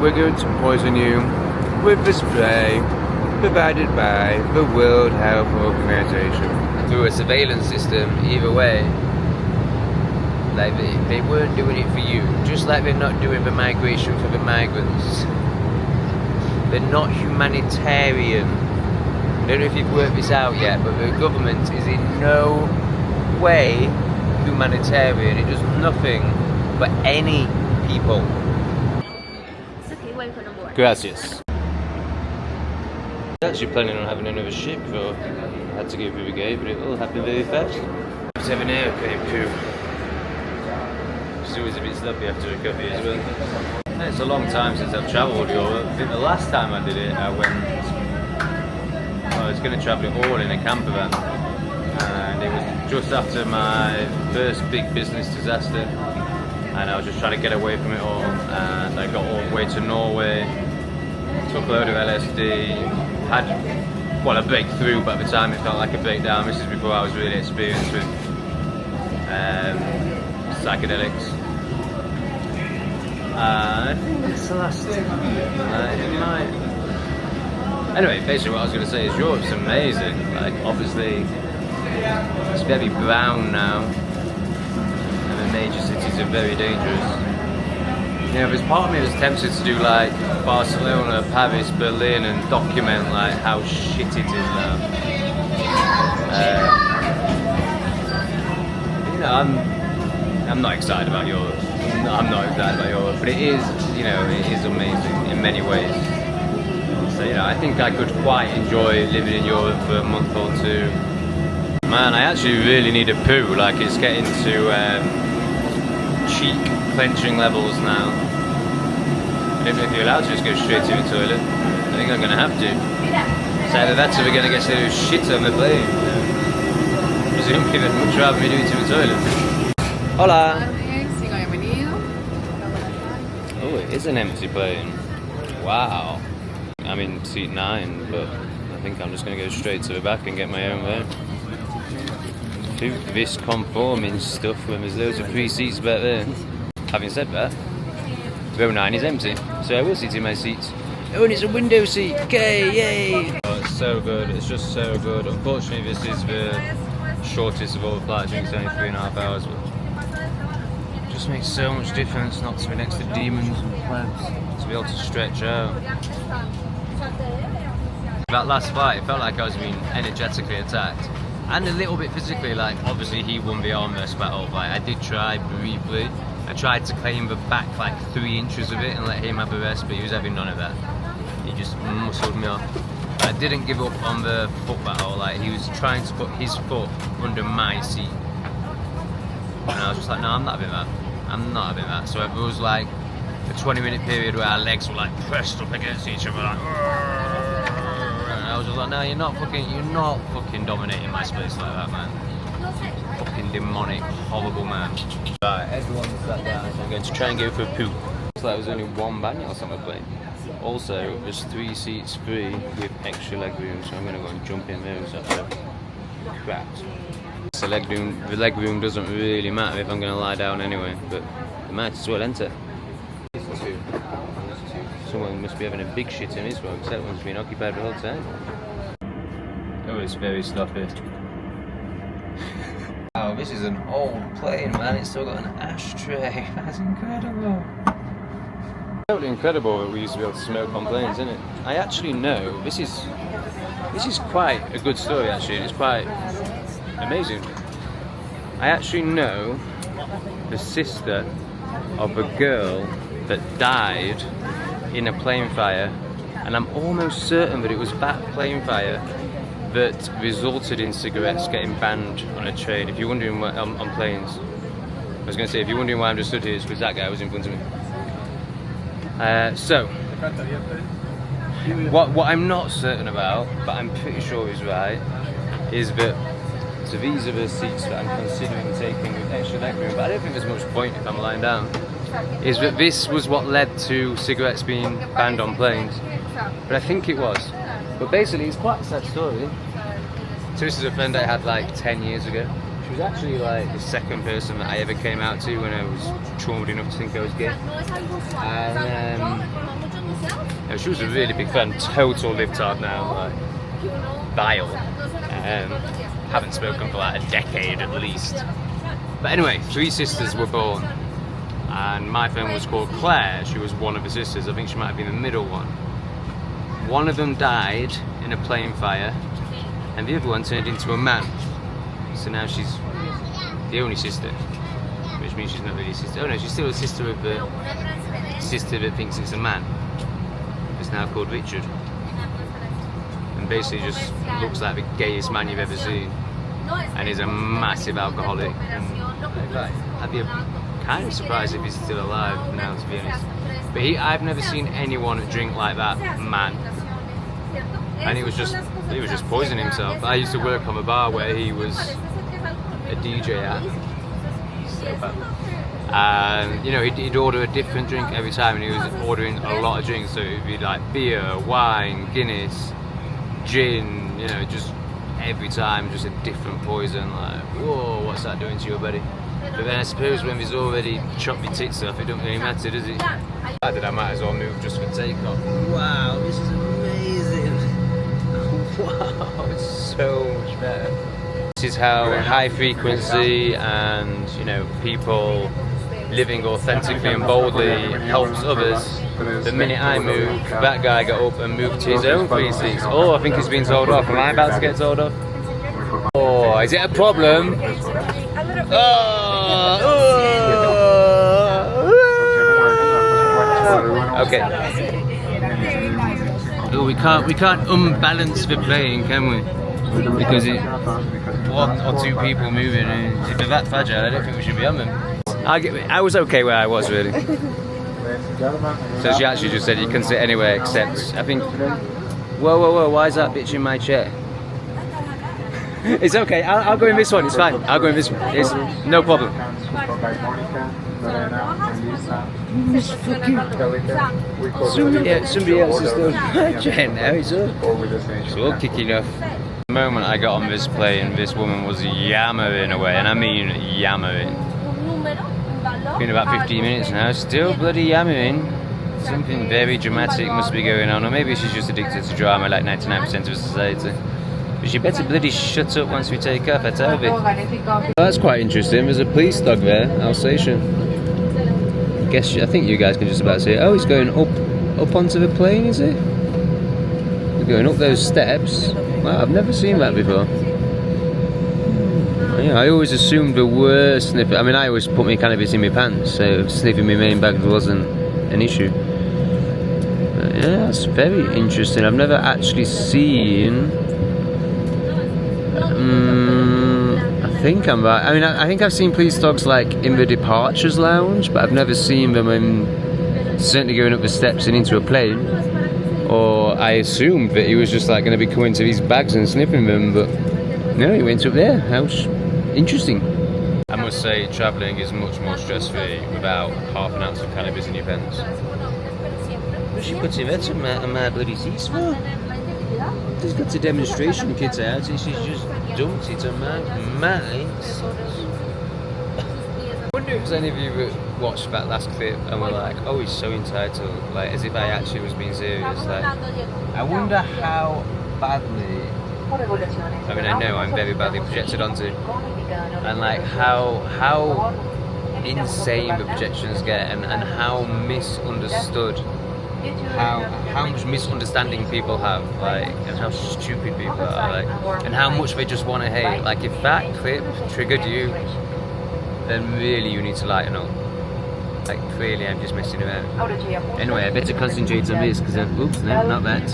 We're going to poison you with the spray provided by the World Health Organization. Through a surveillance system, either way. Like they weren't doing it for you, just like they're not doing the migration for the migrants. They're not humanitarian. I don't know if you've worked this out yet, but the government is in no way humanitarian. It does nothing for any people. Gracias. I was actually planning on having another ship, though I had to go through the gate, but it all happened very fast. I was having an airplane poo. It's always a bit sloppy after a coffee as well. It's a long time since I've travelled Europe. I think the last time I did it, I was going to travel it all in a camper van. And it was just after my first big business disaster. And I was just trying to get away from it all. And I got all the way to Norway, took a load of LSD, had, well, a breakthrough, but at the time it felt like a breakdown. This is before I was really experienced with psychedelics. I think that's the last thing. Anyway, basically what I was going to say is Europe's amazing. Like, obviously, it's very brown now, and the major cities are very dangerous. You know, there's part of me that's tempted to do like Barcelona, Paris, Berlin, and document like how shit it is now. You know, I'm not excited about Europe. I'm not excited about Europe, but it is, you know, it is amazing in many ways. So, you know, I think I could quite enjoy living in Europe for a month or two. Man, I actually really need a poo. Like, it's getting to cheek clenching levels now. I don't know if you're allowed to just go straight to the toilet. I think I'm going to have to. So either that or we're going to get to shit on the plane. Presumably they'd much rather me do it to the toilet. Hola! Oh, it is an empty plane. Wow. I'm in seat 9, but I think I'm just going to go straight to the back and get my own way. To this conforming stuff when there's loads of free seats back there. Having said that, row 9 is empty, so I will sit in my seats. Oh, and it's a window seat! Okay, yay! Oh, it's so good, it's just so good. Unfortunately, this is the shortest of all the flights. I think it's only 3.5 hours, but it just makes so much difference not to be next to demons and plebs, to be able to stretch out. That last flight, it felt like I was being energetically attacked. And a little bit physically, like, obviously he won the arm wrestle battle. Like, I did try briefly. I tried to claim the back, like, 3 inches of it and let him have the rest, but he was having none of that. He just muscled me off. But I didn't give up on the foot battle. Like, he was trying to put his foot under my seat. And I was just like, no, I'm not having that. I'm not having that. So it was like a 20-minute period where our legs were, like, pressed up against each other, like, I was just like, no, you're not fucking dominating my space like that, man. Fucking demonic, horrible man. Right, everyone's sat down, so I'm going to try and go for a poop. Looks like there's only 1 baños on the plane. Also, there's 3 seats free with extra leg room, so I'm going to go and jump in those after crap. So the leg room doesn't really matter if I'm going to lie down anyway, but I might as well enter. Someone must be having a big shit in this one, because that one's been occupied the whole time. Oh, it's very sloppy. Wow, this is an old plane, man. It's still got an ashtray. That's incredible. Totally incredible that we used to be able to smoke on planes, isn't it? I actually know, this is quite a good story, actually. It's quite amazing. I actually know the sister of a girl that died in a plane fire, and I'm almost certain that it was that plane fire that resulted in cigarettes getting banned on a train. If you're wondering what, on planes, I was going to say, if you're wondering why I'm just stood here, it's because that guy was in front of me. So, what I'm not certain about, but I'm pretty sure is right, is that, so these are the seats that I'm considering taking with extra leg room, but I don't think there's much point if I'm lying down, is that this was what led to cigarettes being banned on planes. But I think it was. But basically, it's quite a sad story. So this is a friend I had like 10 years ago. She was actually like the second person that I ever came out to when I was traumatized enough to think I was gay. And know, she was a really big fan. Total libtard now, like vile. Haven't spoken for like a decade at least. But anyway, 3 sisters were born, and my friend was called Claire. She was one of the sisters. I think she might have been the middle one. One of them died in a plane fire, and the other one turned into a man. So now she's the only sister, which means she's not really a sister. Oh no, she's still a sister of the sister that thinks it's a man. It's now called Richard, and basically just looks like the gayest man you've ever seen, and is a massive alcoholic. I'd be kind of surprised if he's still alive now, to be honest. But I've never seen anyone drink like that man, and he was just poisoning himself. I used to work on a bar where he was a DJ at, and you know, he'd order a different drink every time, and he was ordering a lot of drinks. So it'd be like beer, wine, Guinness, gin, you know, just every time just a different poison. Like, whoa, what's that doing to your body? But then I suppose when there's already chopped your tits off, it don't really matter, does it? I did, I might as well move just for takeoff. Wow, this is amazing. Wow, it's so much better. This is how high frequency and, you know, people living authentically and boldly helps others. The minute I moved, that guy got up and moved to his own 3 seats. Oh, I think he's been told off. Am I about to get told off? Oh, is it a problem? Okay. Oh, we can't unbalance the plane, can we? Because one or 2 people moving, and if they're that fragile, I don't think we should be on them. I was okay where I was, really. So she actually just said you can sit anywhere except, I think. Whoa! Why is that bitch in my chair? It's okay. I'll go in this one. It's fine. I'll go in this one. It's no problem. It's fucking. Somebody else is still Jen. Now it's all kicking off. The moment I got on this plane, this woman was yammering away, and I mean yammering. Been about 15 minutes now, still bloody yammering. Something very dramatic must be going on, or maybe she's just addicted to drama like 99% of society. But she better bloody shut up once we take off, I tell you. Oh, that's quite interesting. There's a police dog there, Alsatian. I think you guys can just about see it. Oh, he's going up onto the plane, is it? He's going up those steps. Wow, I've never seen that before. Yeah, I always assumed the worst sniffing. I mean, I always put my cannabis in my pants, so sniffing my main bag wasn't an issue. But yeah, that's very interesting. I've never actually seen. I think I'm right. I mean, I think I've seen police dogs like in the departures lounge, but I've never seen them certainly going up the steps and into a plane. Or I assumed that he was just like going to be coming to these bags and sniffing them, but no, he went up there. How interesting. I must say, travelling is much more stress-free without half an ounce of cannabis in your pants. What's she putting that on my bloody seats for? She's got a demonstration kit out, and she's just dumped it on my seats. I wonder if there's any of you that watched that last clip and were like, oh, he's so entitled, like as if I actually was being serious. Like, I wonder how badly, I mean, I know I'm very badly projected onto, and like how insane the projections get, and how misunderstood, how much misunderstanding people have, like, and how stupid people are, like, and how much they just want to hate. Like, if that clip triggered you, then really you need to lighten up. Like, clearly I'm just messing around. Anyway, I better concentrate on this, because oops, no, not that.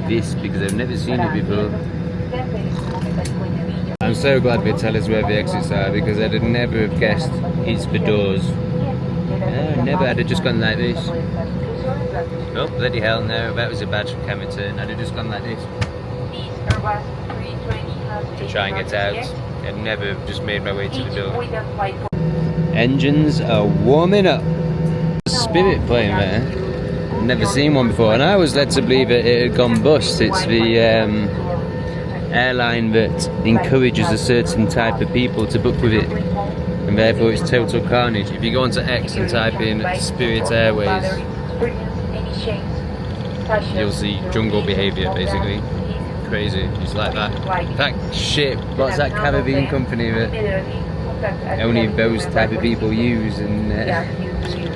This, because I've never seen it before. I'm so glad they tell us where the exits are, because I'd have never have guessed it's the doors. No, never. I'd have just gone like this. Oh, bloody hell, no, that was a bad camera turn. I'd have just gone like this to try and get out. I'd never have just made my way to the door. Engines are warming up. Spirit plane there. Never seen one before, and I was led to believe it had gone bust. It's the airline that encourages a certain type of people to book with it, and therefore it's total carnage. If you go onto X and type in Spirit Airways, you'll see jungle behaviour basically. Crazy, it's like that ship, what's that Caribbean company that only those type of people use, and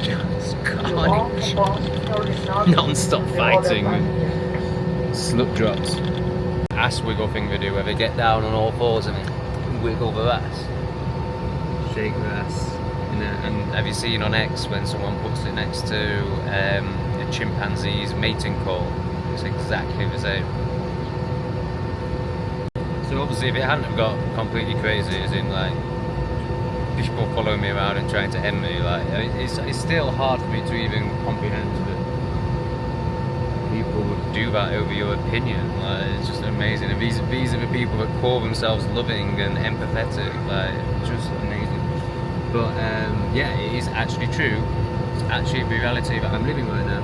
just carnage, non-stop fighting, slut drops. Ass wiggle thing they do where they get down on all fours and then wiggle their ass, shake their ass. And have you seen on X when someone puts it next to a chimpanzee's mating call? It's exactly the same. So obviously if it hadn't have got completely crazy, as in like people following me around and trying to end me, like it's still hard for me to even comprehend that people would do that over your opinion. Like, it's just amazing. And these are the people that call themselves loving and empathetic. Like, just amazing. But yeah, it is actually true. It's actually the reality that I'm living right now.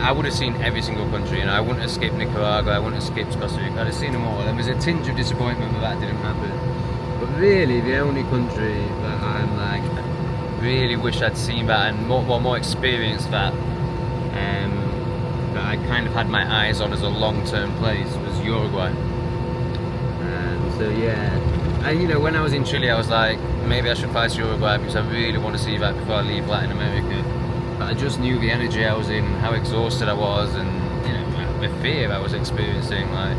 I would have seen every single country, and I wouldn't have skipped Nicaragua, I wouldn't have skipped Costa Rica, I'd have seen them all. And there's a tinge of disappointment that didn't happen. But really, the only country that I'm like, really wish I'd seen that and more experienced that, that I kind of had my eyes on as a long-term place was Uruguay. So yeah, and you know, when I was in Chile, I was like, maybe I should fly to Uruguay because I really want to see that before I leave Latin America. But I just knew the energy I was in and how exhausted I was, and you know, the fear I was experiencing. Like,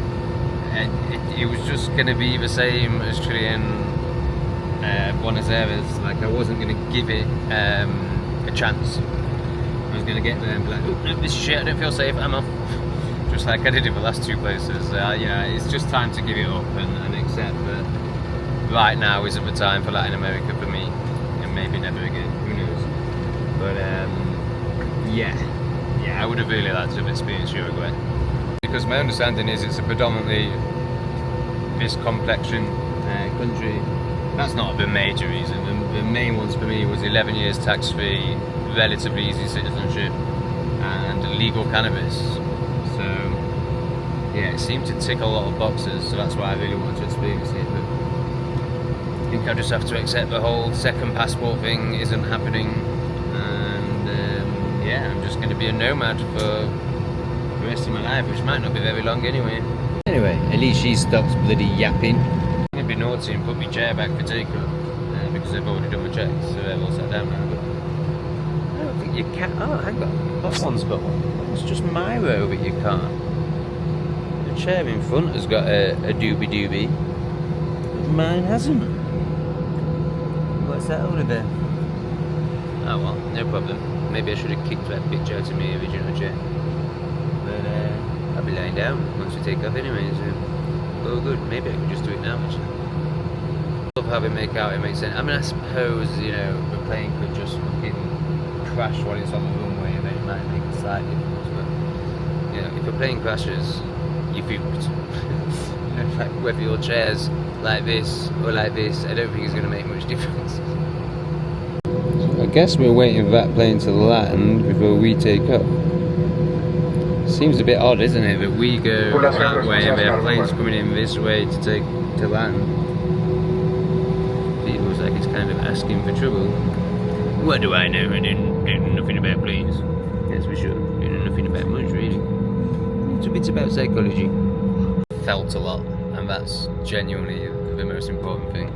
it was just going to be the same as Chile and Buenos Aires. Like, I wasn't going to give it a chance. I was going to get there and be like, oh, no, this is shit, I don't feel safe, I'm off. Just like I did in the last two places. Yeah, it's just time to give it up and accept that right now isn't the time for Latin America for me, and maybe never again, who knows. But yeah, I would have really liked to have experienced Uruguay. Because my understanding is it's a predominantly this complexion country. That's not the major reason. The main ones for me was 11 years tax-free, relatively easy citizenship, and legal cannabis. So yeah, it seemed to tick a lot of boxes, so that's why I really wanted to experience it. But I think I just have to accept the whole second passport thing isn't happening, and yeah, I'm just going to be a nomad for the rest of my life, which might not be very long anyway. Anyway, at least she stops bloody yapping. I'm going to be naughty and put my chair back for takeoff because they've already done my checks, so they've all sat down now. But I don't think you can. Oh, hang on, that one's got one. It's just my row that you can't. The chair in front has got a doobie doobie, but mine hasn't. What's that over there? Oh well, no problem. Maybe I should have kicked that picture out of my original chair. But I'll be lying down once we take off anyway, so oh good, maybe I can just do it now actually. I love how they make out, it makes sense. I mean, I suppose, you know, the plane could just fucking crash while it's on the runway and then it might make a slight difference, but you know, if the plane crashes, you feel like whether your chair's like this or like this, I don't think it's going to make much difference. I guess we're waiting for that plane to land before we take off. Seems a bit odd, isn't it, that we go that way and we have planes coming in this way to land. Feels like it's kind of asking for trouble. What do I know? I don't know nothing about planes. That's for sure. I don't know nothing about much, really. It's a bit about psychology. Felt a lot, and that's genuinely the most important thing.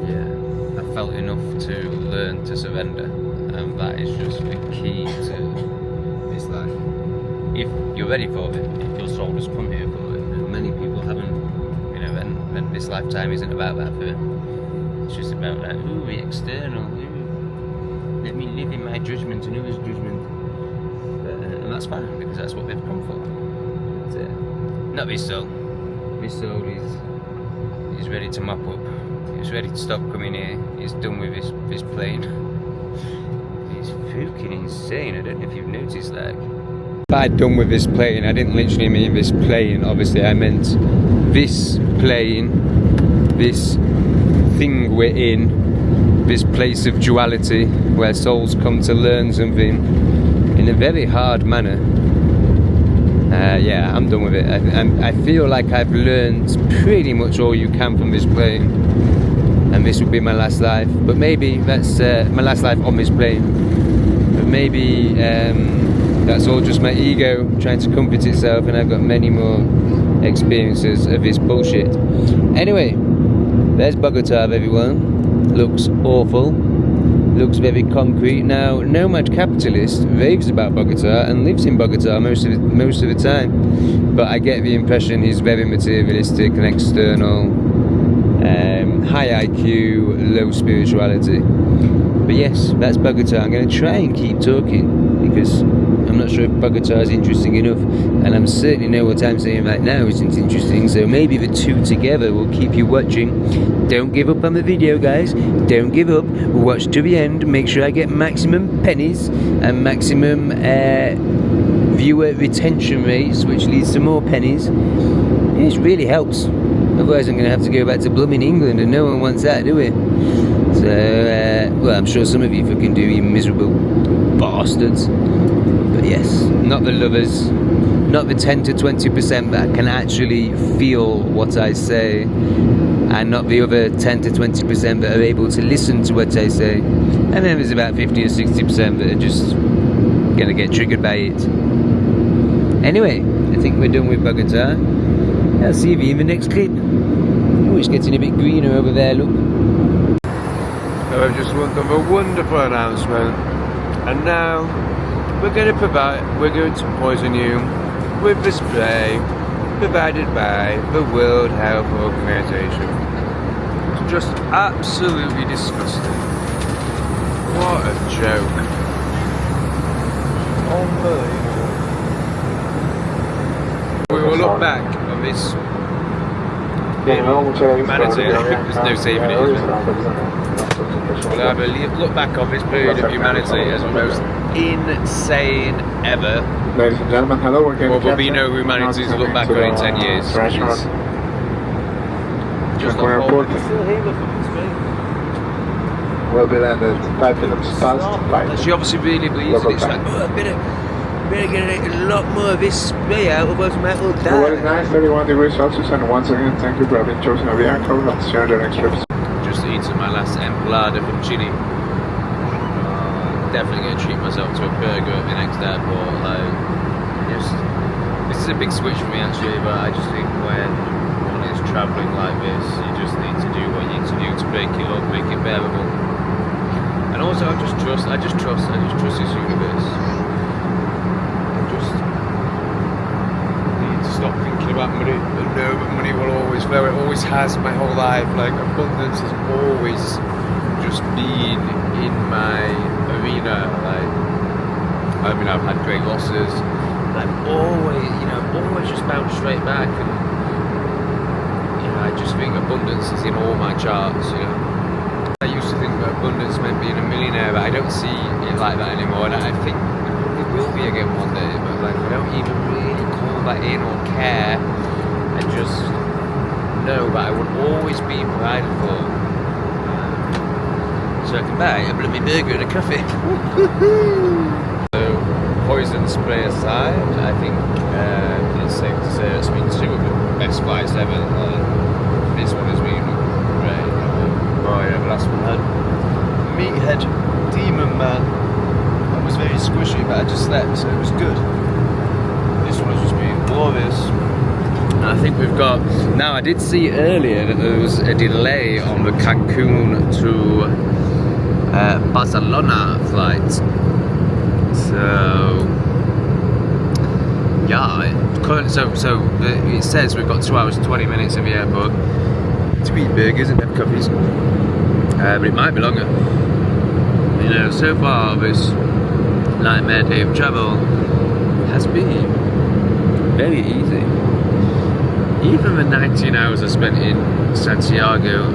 Yeah, I felt enough to learn to surrender, and that is just the key to this life. If you're ready for it, if your soul has come here for it, and many people haven't, you know, then this lifetime isn't about that for them. It's just about that, ooh, the external, ooh, let me live in my judgment and others' judgment. And that's fine, because that's what they've come for. But, not this soul. This soul is ready to mop up. It's ready to stop coming here. It's done with this plane. It's fucking insane. I don't know if you've noticed that. By done with this plane, I didn't literally mean this plane. Obviously, I meant this plane, this thing we're in, this place of duality where souls come to learn something in a very hard manner. Yeah, I'm done with it. I feel like I've learned pretty much all you can from this plane, and this will be my last life. But maybe that's my last life on this plane. But maybe That's all just my ego trying to comfort itself, and I've got many more experiences of this bullshit. Anyway, there's Bogota, everyone. Looks awful. Looks very concrete. Now, Nomad Capitalist raves about Bogota and lives in Bogota most of the time, but I get the impression he's very materialistic and external, high IQ, low spirituality. But yes, that's Bogota. I'm going to try and keep talking because I'm not sure if Bogota is interesting enough, and I'm certainly know what I'm saying right now isn't interesting, so maybe the two together will keep you watching. Don't give up on the video, guys. Don't give up. Watch to the end. Make sure I get maximum pennies and maximum viewer retention rates, which leads to more pennies. It really helps. Otherwise I'm going to have to go back to blooming England, and no one wants that, do we? So, well, I'm sure some of you fucking do, you miserable bastards. But yes, not the lovers, not the 10 to 20% that can actually feel what I say, and not the other 10 to 20% that are able to listen to what I say. And then there's about 50 or 60% that are just going to get triggered by it. Anyway, I think we're done with Bogota. I'll see you in the next clip. Oh, it's getting a bit greener over there, look. So I've just done a wonderful announcement, and now we're going to poison you with the spray provided by the World Health Organization. It's just absolutely disgusting. What a joke. Unbelievable. We will look back on this humanity. There's no saving it, is there? We'll have a look back on this period of humanity as the most insane ever. Ladies and gentlemen, hello. We're Well, there'll be no humanity to look back on in 10 years. Just the whole... We'll be landed 5 minutes past 5. She obviously really believes that it's like, oh, I better get a lot more of this spray out, otherwise I might all die. The weather is nice, 31 degrees Celsius, and once again, thank you for having chosen Avianca. Let's share the next trips. Just eating my last empanada from Chile. Definitely going to treat myself to a burger at the next airport. Like, this is a big switch for me actually, but I just think when one is travelling like this, you just need to do what you need to do to break it up, make it bearable. And also, I just trust this universe. I just need to stop thinking about money. I know that money will always flow. It always has my whole life. Like, abundance has always just been in my arena. Like, I mean, I've had great losses. I've always just bounced straight back, and I just think abundance is in all my charts. I used to think that abundance meant being a millionaire, but I don't see it like that anymore. And I think it will be again one day, but like I don't even really call that in or care. I just know that I would always be provided for. So I can buy a bloody burger and a coffee. So, poison spray aside, I think it's safe to say it's been two of the best flights ever. This one has been great. Oh yeah, the last one had Meathead Demon Man. That was very squishy, but I just slept, so it was good. This one has just been glorious. And I think we've got... Now, I did see earlier that there was a delay on the Cancun to Barcelona flight. So yeah, it says we've got 2 hours and 20 minutes in the airport to eat burgers and have coffees, but it might be longer. So far this nightmare day of travel has been very easy. Even the 19 hours I spent in Santiago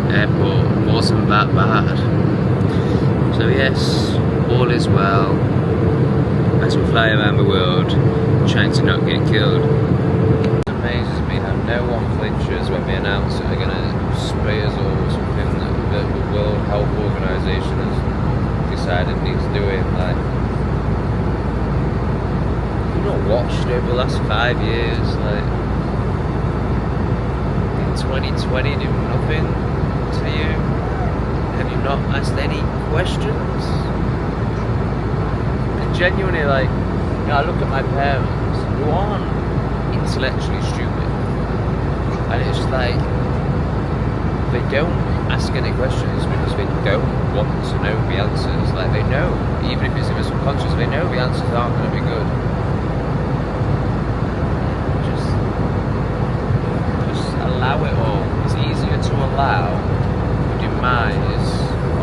Airport wasn't that bad. So yes, all is well as we fly around the world trying to not get killed. It amazes me how no one flinches when they announce that they're going to spray us all with something that the World Health Organization has decided needs doing. Like, you've not watched over the last 5 years, like in 2020 do nothing to you? Have you not asked any questions? And genuinely, like, know, I look at my parents who aren't intellectually stupid, and it's just like they don't ask any questions because they don't want to know the answers. Like they know, even if it's in their subconscious, they know the answers aren't going to be good. Just allow it all. It's easier to allow the demise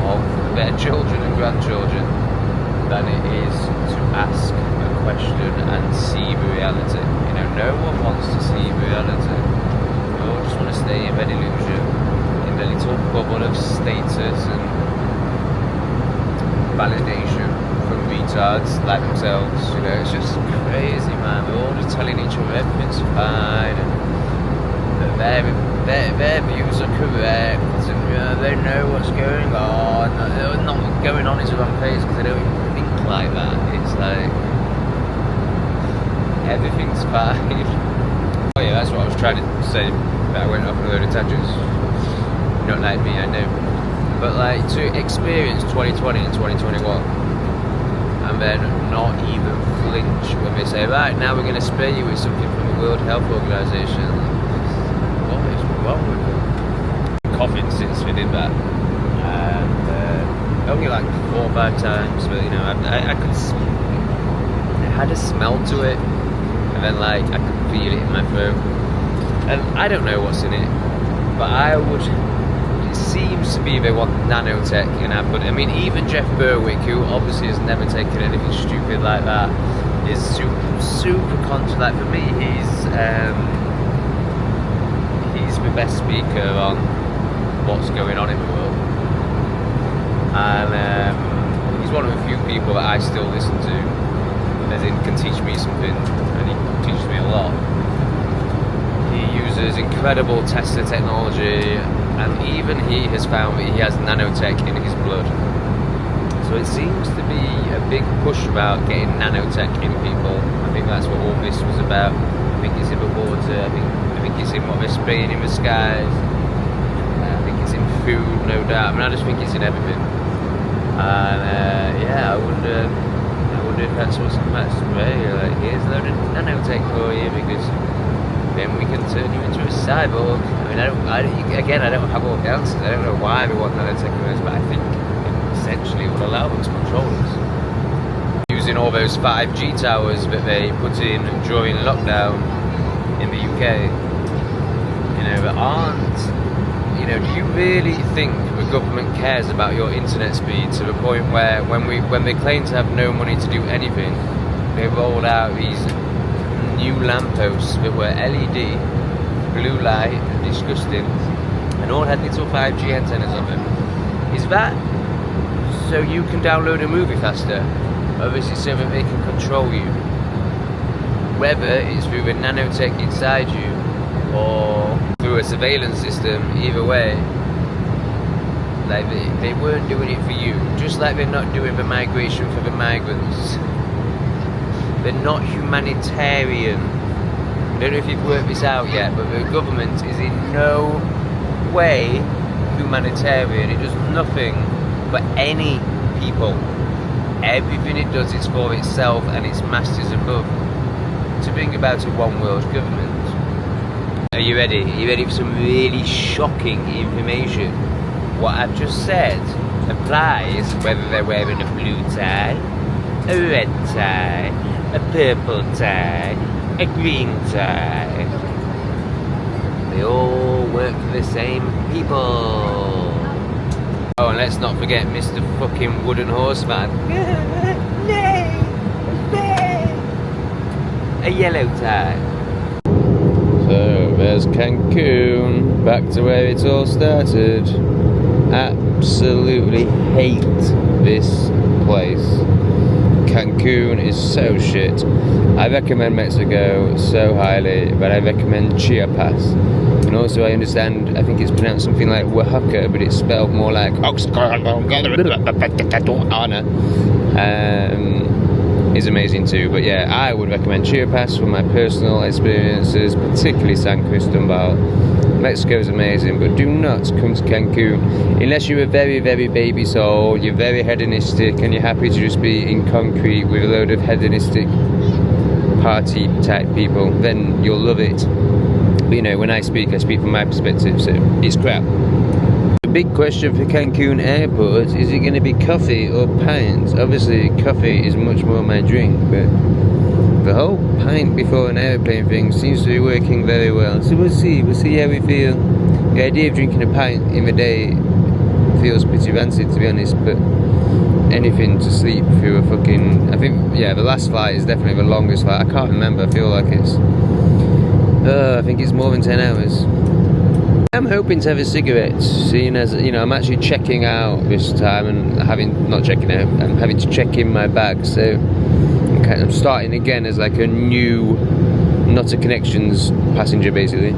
of their children and grandchildren than it is to ask a question and see the reality. You know, no one wants to see the reality. We all just want to stay in that illusion, in the little bubble of status and validation from retards like themselves. You know, it's just crazy, man. We're all just telling each other everything's fine and that their views are correct and they know what's going on. Not going on is the wrong phrase because they don't even think like that. It's like everything's fine. Oh yeah, that's what I was trying to say, but I went off on a load of tangents. Not like me, I know. But like to experience 2020 and 2021 and then not even flinch when they say, right, now we're going to spray you with something from the World Health Organization. What is wrong with them? Coughing since we did that. And only like 4 or 5 times, but you know, I could, it had a smell to it, and then like I could feel it in my throat. And I don't know what's in it, but it seems to be they want nanotech in our blood. I mean, even Jeff Berwick, who obviously has never taken anything stupid like that, is super conscious. Like for me, he's the best speaker on what's going on in the world, and he's one of the few people that I still listen to, as in can teach me something, and he teaches me a lot. He uses incredible Tesla technology, and even he has found that he has nanotech in his blood. So it seems to be a big push about getting nanotech in people. I think that's what all this was about. I think it's in the water, I think it's in what they're spraying in the skies, I think it's in food, no doubt. I mean, I just think it's in everything. And yeah, I wonder if that's what's in that spray. Like, here's a load of nanotech for you, because then we can turn you into a cyborg. I mean, I don't have all the answers. I don't know why they want nanotech in us, but I think it essentially will allow them to control us. Using all those 5G towers that they put in during lockdown in the UK, you know, that aren't, you know, do you really think the government cares about your internet speed to the point where when they claim to have no money to do anything, they rolled out these new lampposts that were LED, blue light, disgusting, and all had little 5G antennas on them? Is that so you can download a movie faster? Or is it so that they can control you? Whether it's through the nanotech inside you or through a surveillance system, either way, like they weren't doing it for you. Just like they're not doing the migration for the migrants. They're not humanitarian. I don't know if you've worked this out yet, but the government is in no way humanitarian. It does nothing for any people. Everything it does is for itself and its masters above, to bring about a one world government. Are you ready? Are you ready for some really shocking information? What I've just said applies whether they're wearing a blue tie, a red tie, a purple tie, a green tie. They all work for the same people. Oh, and let's not forget Mr. fucking Wooden Horseman. A yellow tie. So, there's Cancun, back to where it all started. Absolutely hate this place. Cancun is so shit. I recommend Mexico so highly, but I recommend Chiapas. And also I understand, I think it's pronounced something like Oaxaca, but it's spelled more like is amazing too. But yeah, I would recommend Chiapas from my personal experiences, particularly San Cristobal. Mexico is amazing, but do not come to Cancun unless you're a very, very baby soul, you're very hedonistic, and you're happy to just be in concrete with a load of hedonistic party type people, then you'll love it. But you know, when I speak from my perspective, so it's crap. The big question for Cancun Airport, is it going to be coffee or pints? Obviously coffee is much more my drink, but the whole pint before an airplane thing seems to be working very well. So we'll see how we feel. The idea of drinking a pint in the day feels pretty rancid, to be honest, but anything to sleep through a fucking... I think, yeah, the last flight is definitely the longest flight. I can't remember, I feel like it's... I think it's more than 10 hours. I'm hoping to have a cigarette, seeing as, you know, I'm actually checking out this time and I'm having to check in my bag, so I'm starting again as like a new, not a connections passenger basically.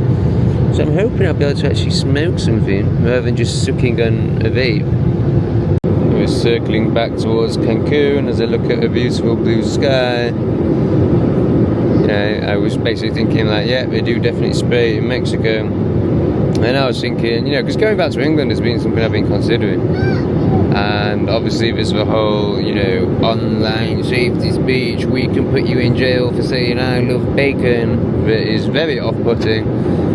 So I'm hoping I'll be able to actually smoke something rather than just sucking on a vape. We're circling back towards Cancun as I look at a beautiful blue sky. You know, I was basically thinking like, yeah, they do definitely spray in Mexico. And I was thinking, you know, because going back to England has been something I've been considering. And obviously there's the whole, you know, online safety speech, we can put you in jail for saying I love bacon, that is very off-putting.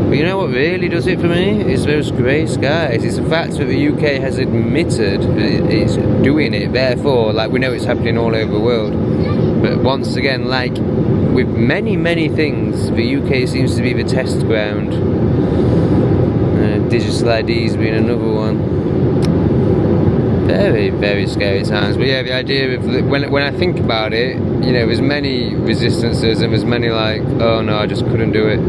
But you know what really does it for me? Is those grey skies. It's the fact that the UK has admitted that it's doing it, therefore, like we know it's happening all over the world. But once again, like with many, many things, the UK seems to be the test ground. Digital IDs being another one. Very, very scary times. But yeah, the idea of when I think about it, you know, there's many resistances and there's many like, oh no, I just couldn't do it.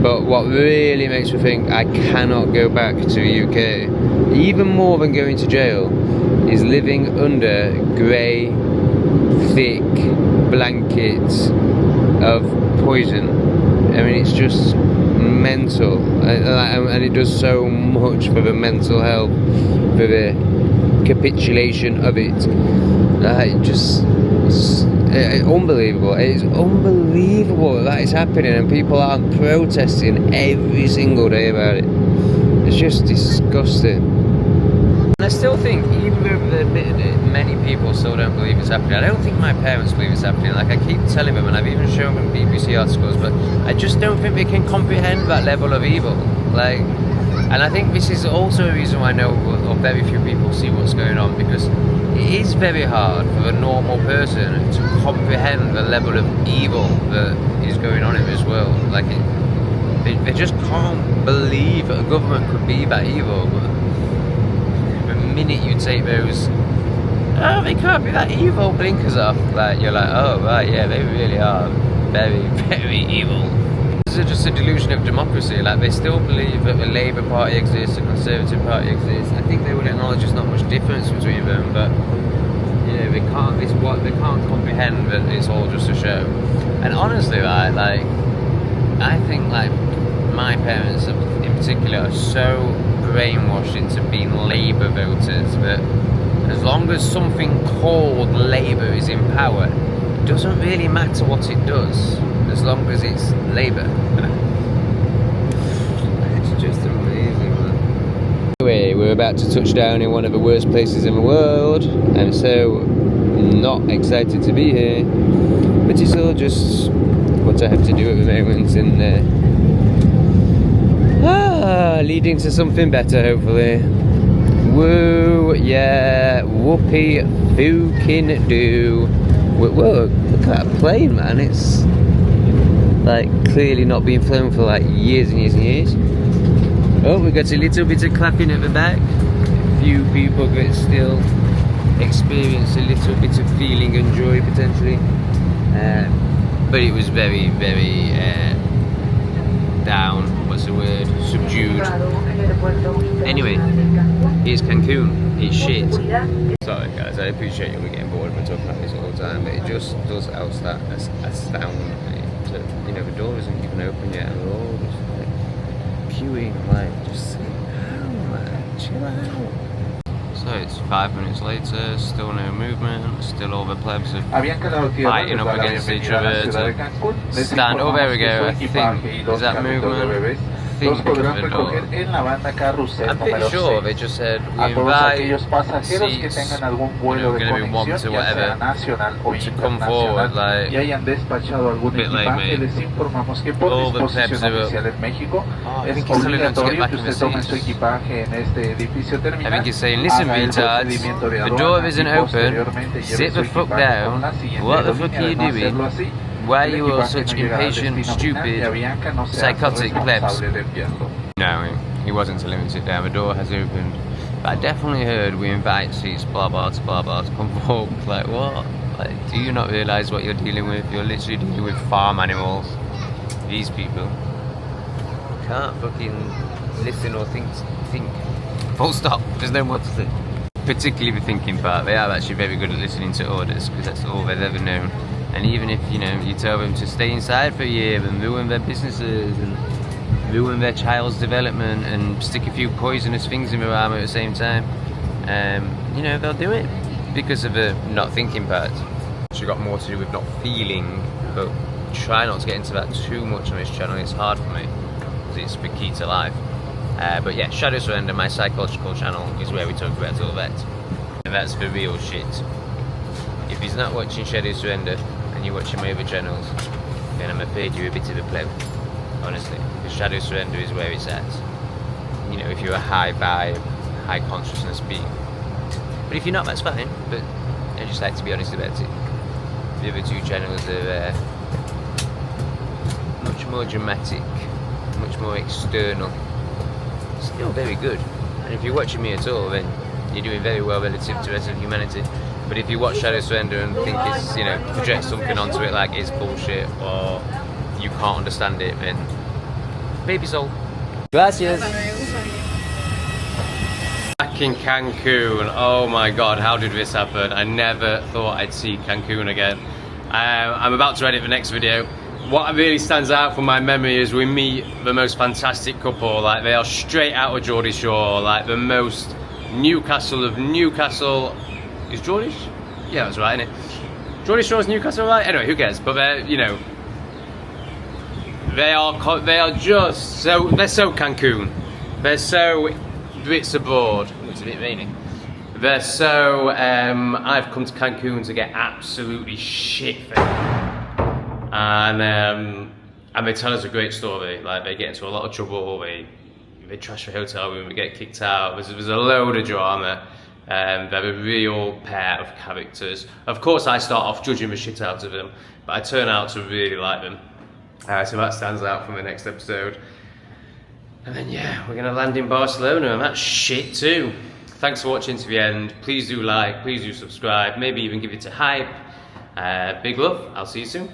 But what really makes me think I cannot go back to the UK, even more than going to jail, is living under grey, thick blankets of poison. I mean, it's just mental, and it does so much for the mental health, for the capitulation of it. It's unbelievable. It is unbelievable that it's happening, and people aren't protesting every single day about it. It's just disgusting. And I still think, even though many people still don't believe it's happening, I don't think my parents believe it's happening. Like I keep telling them, and I've even shown them BBC articles, but I just don't think they can comprehend that level of evil. Like, and I think this is also a reason why I know very few people see what's going on, because it is very hard for a normal person to comprehend the level of evil that is going on in this world. Like, they just can't believe that a government could be that evil. But the minute you take those, oh, they can't be that evil, blinkers off, like you're like, oh right, yeah, they really are very, very evil. This is just a delusion of democracy. Like, they still believe that the Labour Party exists, the Conservative Party exists. I think they would acknowledge there's not much difference between them, but you know, they can't comprehend that it's all just a show. And honestly, right, like, I think like my parents in particular are so brainwashed into being Labour voters that as long as something called Labour is in power, it doesn't really matter what it does, as long as it's Labour. It's just amazing, man. Anyway, we're about to touch down in one of the worst places in the world. I'm so not excited to be here, but it's all just what I have to do at the moment, and leading to something better, hopefully. Woo, yeah, whoopee fucking do. Whoa, look at that plane, man. It's like clearly not been flown for like years and years and years. Oh, we got a little bit of clapping at the back. A few people that still experience a little bit of feeling and joy potentially. But it was very, very down, what's the word, subdued. Anyway, here's Cancun, it's shit. Sorry guys, I appreciate you'll be getting bored of me talking about this all the time, but it just does astound me that, you know, the door isn't even open yet, and we're all just like queuing, like, just sit down, man, chill out. So it's 5 minutes later, still no movement, still all the plebs are fighting up against each other to stand. Oh, there we go, I think, is that movement? think los podrán Ecuador. recoger en la banda carrusel I'm pretty número sure 6. they just said we A todos invite aquellos pasajeros que seats, tengan algún vuelo de gonna be conexión, one to ya sea whatever, nacional o to come forward, internacional, like, y hayan despachado algún bit like equipaje, me. les informamos que por All the disposición plebs are up. oficial en México Oh, I es think he's telling them to get obligatorio back que in the usted tome su seats. equipaje en este edificio I terminal, think he's saying, listen, haga el retards, procedimiento de the aduana door isn't y open, posteriormente lleve sit su the fuck equipaje con down, la siguiente what the fuck aerolínea. are you De no hacerlo doing? así, Why are el you all equipaje such no llegará al impatient, destino final y stupid, Avianca no se hace psychotic plebs? responsable de enviarlo. No, he wasn't telling him to sit down, the door has opened. But I definitely heard we invite seats, blah blah blah blah to come forward. Like, what? Like, do you not realise what you're dealing with? You're literally dealing with farm animals. These people can't fucking listen or think. Full stop. There's no more to say. Particularly the thinking part. They are actually very good at listening to orders because that's all they've ever known. And even if you tell them to stay inside for a year and ruin their businesses and ruin their child's development and stick a few poisonous things in their arm at the same time, they'll do it because of the not thinking part. It's got more to do with not feeling, but try not to get into that too much on this channel. It's hard for me because it's the key to life. But yeah, Shadow Surrender, my psychological channel, is where we talk about all that. And that's the real shit. If he's not watching Shadow Surrender and you're watching my other channels, then I'm afraid you're a bit of a pleb, honestly. Because Shadow Surrender is where it's at. If you're a high vibe, high consciousness being. But if you're not, that's fine. But I just like to be honest about it. The other two channels are much more dramatic, much more external. Still very good. And if you're watching me at all, then you're doing very well relative to the rest of humanity. But if you watch Shadow Surrender and think it's, project something onto it like it's bullshit or you can't understand it, then maybe so. Gracias. Back in Cancun. Oh my god, how did this happen? I never thought I'd see Cancun again. I'm about to edit the next video. What really stands out from my memory is we meet the most fantastic couple. Like, they are straight out of Geordie Shore, like the most Newcastle of Newcastle. Is Geordie? Yeah, that's right, isn't it? Geordie Shore's Newcastle, right? Anyway, who cares? But they're, they are just so, they're so Cancun. They're so Brits abroad. It's a bit rainy. They're so, I've come to Cancun to get absolutely shit-faced. And they tell us a great story. Like, they get into a lot of trouble, they trash the hotel room, they get kicked out. There's a load of drama. They're a real pair of characters. Of course, I start off judging the shit out of them, but I turn out to really like them. So that stands out from the next episode. And then yeah, we're gonna land in Barcelona, and that's shit too. Thanks for watching to the end. Please do like, please do subscribe, maybe even give it a hype. Big love, I'll see you soon.